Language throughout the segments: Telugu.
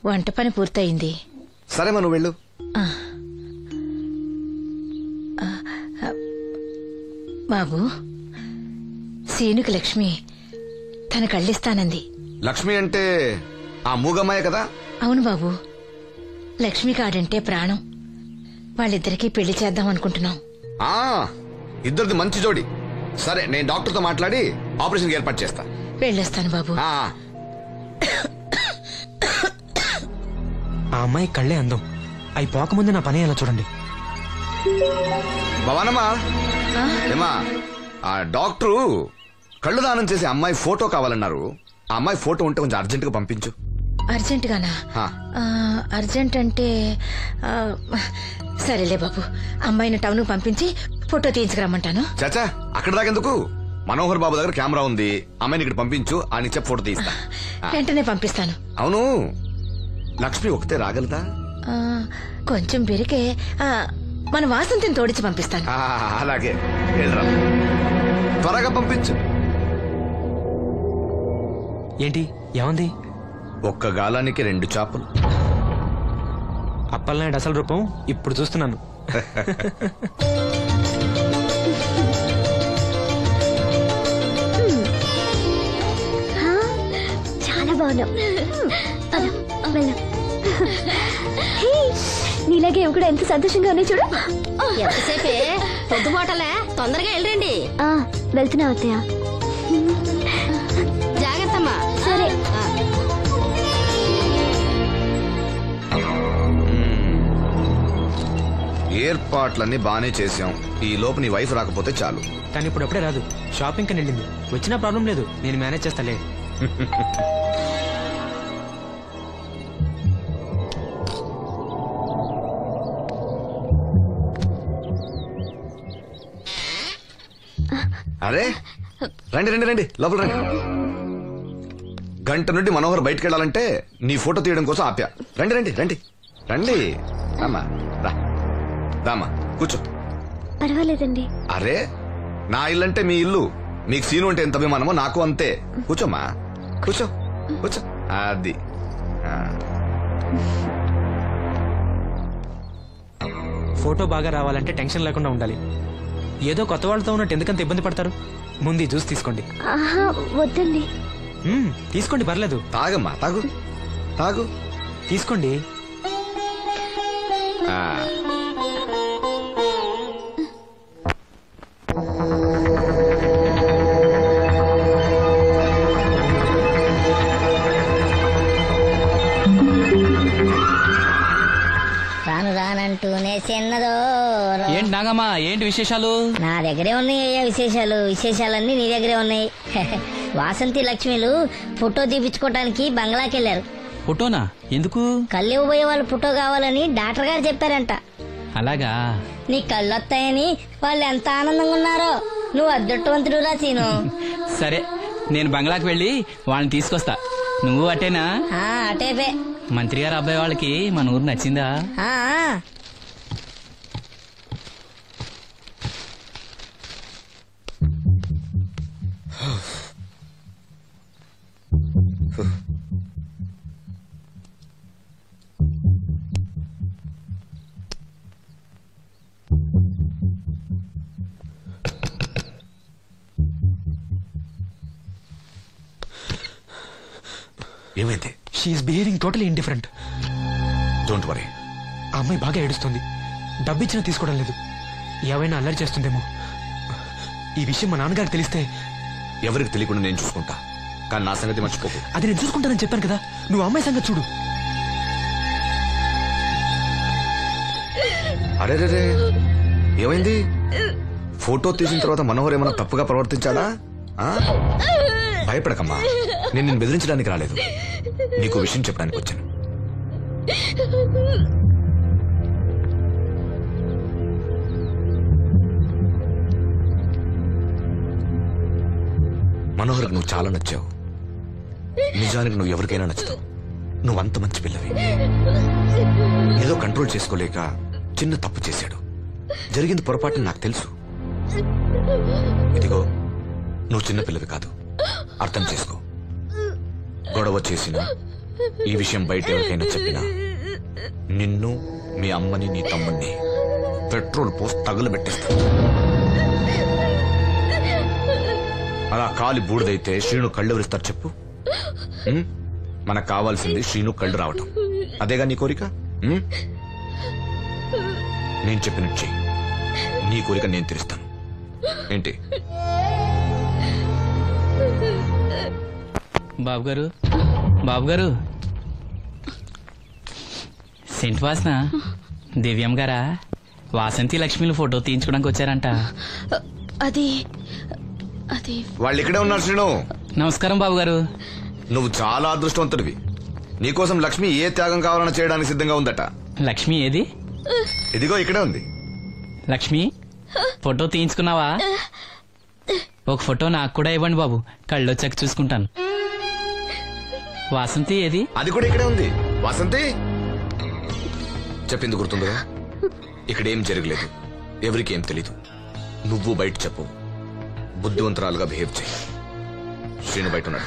వంట పని పూర్తయింది. సరే మనం వెళ్ళు. బాబు, సీనుకి లక్ష్మి తన కళ్ళిస్తానంది. లక్ష్మి అంటే ఆ మూగమ్మాయే కదా? అవును బాబు, లక్ష్మి కాడంటే ప్రాణం. వాళ్ళిద్దరికీ పెళ్లి చేద్దాం అనుకుంటున్నాం. ఇద్దరిది మంచి జోడి. సరే, నేను డాక్టర్తో మాట్లాడి ఆపరేషన్ ఏర్పాటు చేస్తా. వెళ్ళొస్తాను బాబు. ఆ అమ్మాయి కళ్ళే అందం. అవి పోకముందు నా పని ఎలా చూడండి. భవానమ్మా, ఏమా ఆ డాక్టరు కళ్ళు దానం చేసే అమ్మాయి ఫోటో కావాలన్నారు. ఆ అమ్మాయి ఫోటో ఉంటే కొంచెం అర్జెంట్ గా పంపించు. అర్జెంట్ గానా? అర్జెంట్ అంటే సరేలే బాబు, అమ్మాయిని టౌన్ పంపించి ఫోటో తీయించుకురమ్మంటాను. చాచా, అక్కడ దాకెందుకు? మనోహర్ బాబు దగ్గర కెమెరా ఉంది. అమ్మాయిని ఇక్కడ పంపించు, ఆయన చెప్పి ఫోటో తీస్తా. వెంటనే పంపిస్తాను. అవును, లక్ష్మి ఒకతే రాగలదా? కొంచెం బెరికే, మన వాసంతిని తోడిచి పంపిస్తాను. అలాగే, త్వరగా పంపించు. ఏంటి ఏమంది? ఒక్క గాలానికి 2 చేపలు. అప్పలనాయుడు అసలు రూపం ఇప్పుడు చూస్తున్నాను. చాలా బాగున్నావు. నీలాగే కూడా ఎంత సంతోషంగా ఉన్నాయి చూడు. ఎంతసేపే పొద్దుబాటలే, తొందరగా వెళ్ళండి. వెళ్తున్నా అత్తయ్య. జాగ్రత్తమ్మా. సరే. ఏర్పాట్లన్నీ బానే చేసాం. ఈ లోపు నీ వైఫ్ రాకపోతే చాలు. కానీ ఇప్పుడు అప్పుడే రాదు, షాపింగ్ కని వెళ్ళింది. వచ్చినా ప్రాబ్లం లేదు, నేను మేనేజ్ చేస్తాలే. అరే రండి రండి రండి, లోపల రండి. గంట నుండి మనోహర్ బయటకు వెళ్ళాలంటే నీ ఫోటో తీయడం కోసం ఆప్యా. రండి రండి రండి రండి. రామా, రా రామా, కూర్చో. పర్వాలేదండి. అరే, నా ఇల్లు అంటే మీ ఇల్లు. మీకు సీను అంటే ఎంత అభిమానమో నాకు అంతే. కూర్చోమ్మా, కూర్చో కూర్చో. అది ఫోటో బాగా రావాలంటే టెన్షన్ లేకుండా ఉండాలి. ఏదో కొత్త వాళ్ళతో ఉన్నట్టు ఎందుకంత ఇబ్బంది పడతారు? ముందు జ్యూస్ తీసుకోండి. వద్దండి. తీసుకోండి, పర్లేదు. తాగమ్మా, తాగు తాగు, తీసుకోండి. రాను రానంటూనే చిన్నదో. ఏంటి నాగమ్మా, ఏంటి విశేషాలు? నా దగ్గరే ఉన్నాయి అయ్యా విశేషాలు. విశేషాలన్నీ నీ దగ్గరే ఉన్నాయి. వాసంతి లక్ష్మిలు ఫోటో తీపించుకోవటానికి బంగ్లాకి వెళ్లారు. ఫోటోనా? ఎందుకు? కళ్ళు ఇవ్వబోయే వాళ్ళు ఫోటో కావాలని డాక్టర్ గారు చెప్పారంట. అలాగా? నీ కళ్ళు వస్తాయని వాళ్ళు ఎంత ఆనందంగా ఉన్నారో. నువ్వు అదృష్టవంతుడు రా సీను. సరే, నేను బంగ్లాకి వెళ్ళి వాళ్ళని తీసుకొస్తా. నువ్వు అటేనా? అటేపే. మంత్రి గారు అబ్బాయి వాళ్ళకి మన ఊరు నచ్చిందా? ఏమైంది? She is behaving totally indifferent. Don't worry. ఆ అమ్మాయి బాగా ఏడుస్తుంది. డబ్బిచ్చినా తీసుకోవడం లేదు. ఏవైనా అల్లరి చేస్తుందేమో. ఈ విషయం మా నాన్నగారికి తెలిస్తే? ఎవరికి తెలియకుండా నేను చూసుకుంటా, కానీ నా సంగతి మర్చిపోకు. అది నేను చూసుకుంటానని చెప్పాను కదా. నువ్వు అమ్మాయి సంగతి చూడు. అరే రే, ఏమైంది? ఫోటో తీసిన తర్వాత మనోహర్ ఏమైనా తప్పుగా ప్రవర్తించాడా? భయపడకమ్మా, నేను నిన్ను బెదిరించడానికి రాలేదు. నీకు విషయం చెప్పడానికి వచ్చాను. మనోహర్కి నువ్వు చాలా నచ్చావు. నిజానికి నువ్వు ఎవరికైనా నచ్చుతావు. నువ్వంత మంచి పిల్లవి. ఏదో కంట్రోల్ చేసుకోలేక చిన్న తప్పు చేశాడు. జరిగింది పొరపాటు నాకు తెలుసు. ఇదిగో, నువ్వు చిన్న పిల్లవి కాదు, అర్థం చేసుకో. గొడవ చేసినా ఈ విషయం బయట ఎవరికైనా చెప్పినా నిన్ను, మీ అమ్మని, నీ తమ్ముణ్ణి పెట్రోల్ పోసి తగులబెట్టేస్తా. అలా కాలి బూడిదైతే శ్రీను కళ్ళు ఎవరిస్తారు చెప్పు? మనకు కావాల్సింది శ్రీను కళ్ళు రావటం. అదేగా నీ కోరిక? నేను చెప్పినట్టు చెయ్యి, నీ కోరిక నేను తీరుస్తాను. ఏంటి? బాబు గారు, బాబు గారు, సెంట్ వాసన దివ్యం గారా? వాసంతి లక్ష్మిలు ఫోటో తీయించుకోవడానికి వచ్చారంట. అది అది వాళ్ళు ఇక్కడే ఉన్నారు శ్రీను. నమస్కారం బాబు గారు. నువ్వు చాలా అదృష్టవంతుడివి. నీకోసం లక్ష్మి ఏ త్యాగం కావాలన్నా చేయడానికి సిద్ధంగా ఉందట. లక్ష్మి ఏది? ఇదిగో ఇక్కడే ఉంది. లక్ష్మి, ఫోటో తీయించుకున్నావా? ఒక ఫోటో నాకు కూడా ఇవ్వండి బాబు, కళ్ళు వచ్చాక చూసుకుంటాను. వాసంతి ఏది? అది కూడా ఇక్కడే ఉంది. వాసంతి చెప్పింది గుర్తుందిగా? ఇక్కడేం జరగలేదు, ఎవరికి ఏం తెలీదు. నువ్వు బయట చెప్పు, బుద్ధివంతురాలుగా బిహేవ్ చేయి. శ్రీను బయట ఉన్నాడు.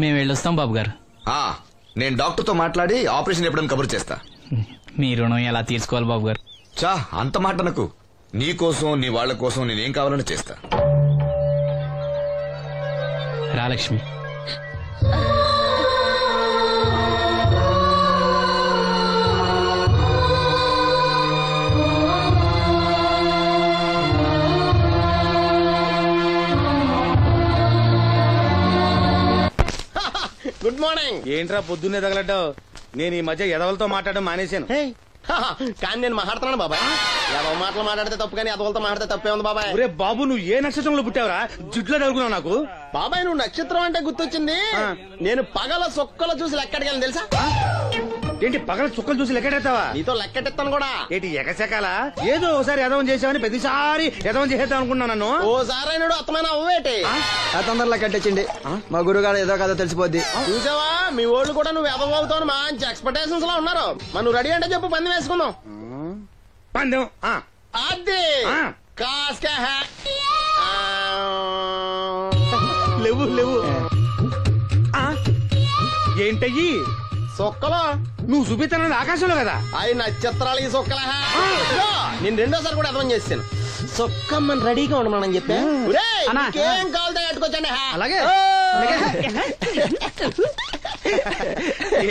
మేము వెళ్ళొస్తాం బాబు గారు. నేను డాక్టర్తో మాట్లాడి ఆపరేషన్ ఎప్పుడైనా కబురు చేస్తా. మీ రుణం ఎలా తీర్చుకోవాలి బాబు గారు? చా అంత మాట నాకు. నీ కోసం, నీ వాళ్ళ కోసం నేనేం కావాలని చేస్తా. రా లక్ష్మి. Good morning. ఏంట్రా పొద్దున్నే తగలడ్డావు? నేను ఈ మధ్య ఎదవలతో మాట్లాడడం మానేశాను. కానీ నేను మాట్లాడుతున్నాను బాబాయ్. ఎదవ మాటలు మాట్లాడితే తప్పు, కానీ ఎదవలతో మాట్లాడితే తప్పే ఉంది బాబాయ్. ఒరే బాబు, నువ్వు ఏ నక్షత్రంలో పుట్టావురా? జుట్లో తగులుకున్నావు నాకు. బాబాయ్, నువ్వు నక్షత్రం అంటే గుర్తొచ్చింది. నేను పగల సొక్కలు చూసి లెక్కడికెళ్ళను తెలుసా? ఏంటి పగల చుక్కలు చూసి లెక్కెడతావా? నీతో లెక్కెట్టిస్తాను కూడా. ఏంటి ఎగసెకాలా? ఏదో ఒకసారి ఎదవం చేసావని ప్రతిసారి ఎదవం చేసేద్దాం అనుకున్నా నన్ను. ఓసారి అయినాడు అత్తమైన అవ్వేటి తొందరలో కట్టించండి. మా గురుగారు ఏదో కదా తెలిసిపోద్ది. చూసావా, మీ ఓళ్ళు కూడా నువ్వు ఎదవవుతావు మంచి ఎక్స్పెక్టేషన్స్ లో ఉన్నారు. మరి నువ్వు రెడీ అంటే చెప్పు, పందెం వేసుకుందాం. పందెం? అది కాస్క లేవు లేవు. ఏంటయ్యి సొక్కలో? నువ్వు చూపిస్తానది ఆకాశంలో కదా. అవి నక్షత్రాలు ఈ సొక్కల. నేను రెండోసారి కూడా అర్థం చేస్తాను. సొక్కమ్మని రెడీగా ఉండమని చెప్పా. ఏం కావాలితే కట్టుకొచ్చండి. అలాగే.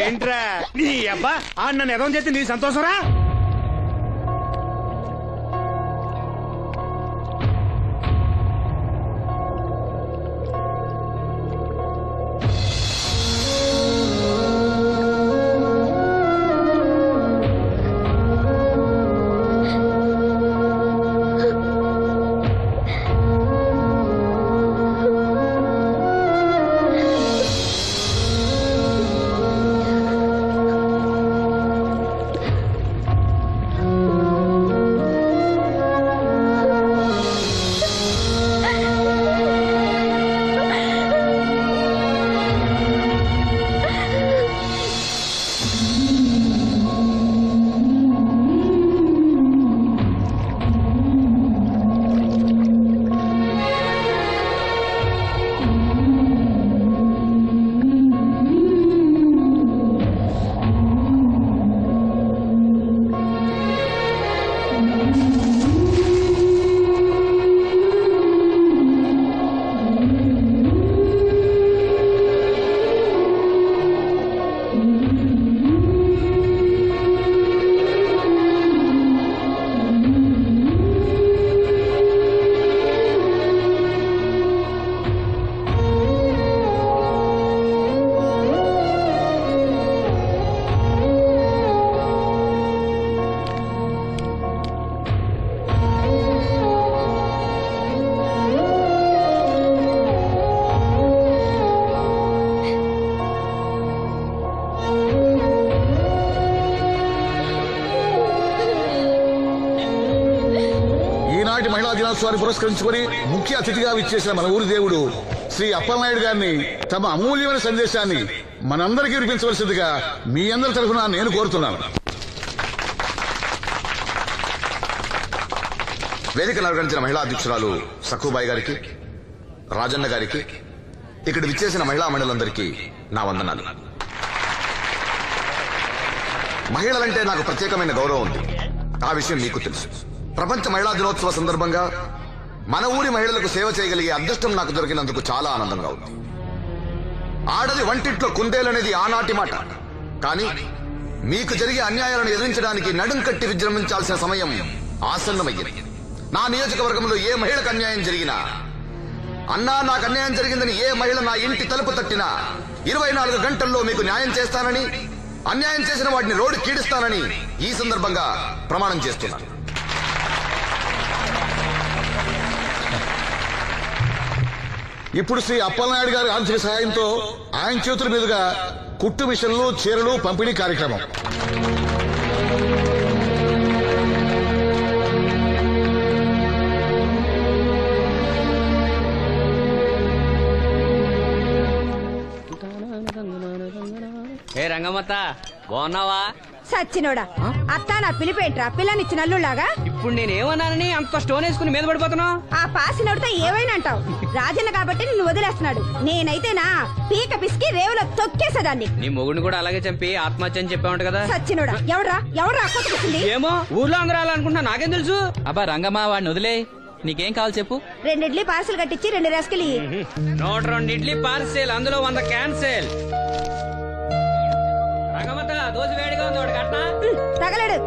ఏంట్రా నీ అబ్బా నన్ను ఎదవం చేస్తే నీ సంతోషరా? దినోత్సవాన్ని పురస్కరించుకుని ముఖ్య అతిథిగా విచ్చేసిన మన ఊరి దేవుడు శ్రీ అప్పలనాయుడు గారిని తమ అమూల్యమైన సందేశాన్ని మనందరికీ వినిపించవలసిందిగా మీ అందరి తరఫున నేను కోరుతున్నాను. వేదికను అలంకరించిన మహిళా అధ్యక్షురాలు సఖుబాయి గారికి, రాజన్న గారికి, ఇక్కడ విచ్చేసిన మహిళా మండలందరికీ నా వందనాలు. మహిళలంటే నాకు ప్రత్యేకమైన గౌరవం ఉంది. ఆ విషయం మీకు తెలుసు. ప్రపంచ మహిళా దినోత్సవ సందర్భంగా మన ఊరి మహిళలకు సేవ చేయగలిగే అదృష్టం నాకు దొరికినందుకు చాలా ఆనందంగా ఉంది. ఆడది వంటింట్లో కుందేలనేది ఆనాటి మాట. కానీ మీకు జరిగే అన్యాయాలను ఎదిరించడానికి నడుం కట్టి విజృంభించాల్సిన సమయం ఆసన్నమయ్యింది. నా నియోజకవర్గంలో ఏ మహిళకు అన్యాయం జరిగినా, అన్నా నాకు అన్యాయం జరిగిందని ఏ మహిళ నా ఇంటి తలుపు తట్టినా 24 గంటల్లో మీకు న్యాయం చేస్తానని, అన్యాయం చేసిన వాటిని రోడ్డు కీడిస్తానని ఈ సందర్భంగా ప్రమాణం చేస్తున్నాను. ఇప్పుడు శ్రీ అప్పలనాయుడు గారి ఆర్థిక సహాయంతో ఆయన చేతుల మీదుగా కుట్టు మిషన్లు, చీరలు పంపిణీ కార్యక్రమం. ఏ రంగమ్మత్త, బాగున్నావా? సచ్చినోడా, అత్త నా పిలిపేంట్రా పిల్లనిచ్చిన అల్లులాగా. ఇప్పుడు నేనేమన్నానని అంత స్టోన్ వేసుకుని మీద పడిపోతున్నావు? ఆ పాసినోడితో ఏవైనా అంటావు. రాజన్న కాబట్టి నిన్ను వదిలేస్తున్నాడు. నేనైతేనా పీక పిసికి రేవులో తొక్కేసేదాన్ని. నీ మొగుడిని కూడా అలాగే చంపి ఆత్మహత్య అని చెప్పావంట కదా. సచ్చినోడా, ఎవరా కొట్టుకుంది? ఏమో, ఊర్లో అందరూ అలా నాకేం తెలుసు. అబ్బా రంగమ్మ, వాడిని వదిలే. నీకేం కావాలి చెప్పు. 2 ఇడ్లీ పార్సల్ కట్టించి 2 రస్కులు. 102 ఇడ్లీ పార్సెల్, అందులో 100 క్యాన్సెల్. రంగమ్మత, దోశ వేడిగా ఉంది, వాడు కట్నా? తగలడు.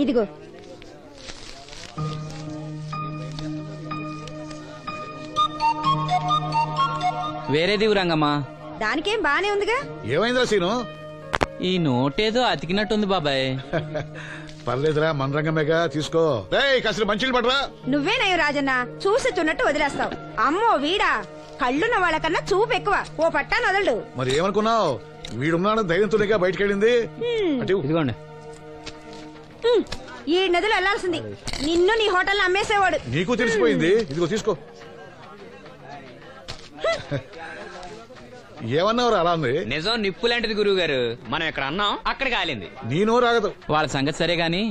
ఇదిగో. వేరేది రంగమ్మా. దానికేం బానే ఉందిగా. ఏమైందిరా సీను? ఈ నోటేదో అతికినట్టుంది బాబాయ్. పర్లేదురా, మన రంగమేగా, తీసుకో. కాసిన మంచిలు పడరా. నువ్వేనయ్యో రాజన్న, చూసి చున్నట్టు వదిలేస్తావు. అమ్మో వీడా, కళ్ళున్న వాళ్ళకన్నా చూపు ఎక్కువ. ఓ పట్టా నదలడు. మరి ఏమనుకున్నావు? వీడున్నాడు ధైర్యంతోనేగా బయటకెళ్ళింది. ఇదిగోండి. ఈ నదులు వెళ్లాల్సింది. నిన్ను నీ హోటల్ అమ్మేసేవాడు. నీకు తెలిసిపోయింది. ఇదిగో తీసుకో. ఏమన్నావు అలా ఉంది? నిజం నిప్పు లాంటిది గురువు గారు. మనం ఇక్కడ అన్నాం, అక్కడ కాలింది. నీ నోరు ఆగదు. వాళ్ళ సంగతి సరే గాని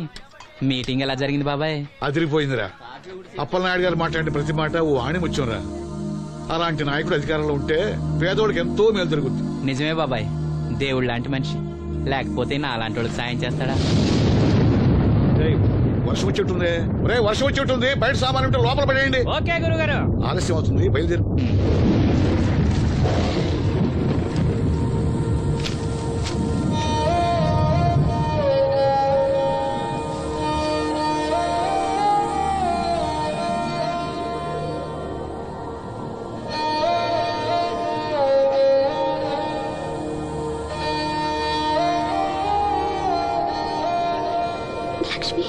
మీటింగ్ ఎలా జరిగింది బాబాయ్? అదిరిపోయిందిరా. అప్పలనాయుడు గారు మాట్లాడిన ప్రతి మాట ఓ ఆణిముత్యంరా. అలాంటి నాయకుడు అధికారంలో ఉంటే పేదోడికి ఎంతో మేలు జరుగుతుంది. నిజమే బాబాయ్, దేవుడు లాంటి మనిషి. లేకపోతే నా అలాంటి వాళ్ళకి సాయం చేస్తాడా? వర్షం వచ్చేట్టుంది. వర్షం వచ్చేట్టుంది. బయట సామాన్ ఉంటే లోపల పడేయండి. ఓకే గురుగారు. ఆలస్యం అవుతుంది, బయలుదేరు. లక్ష్మి,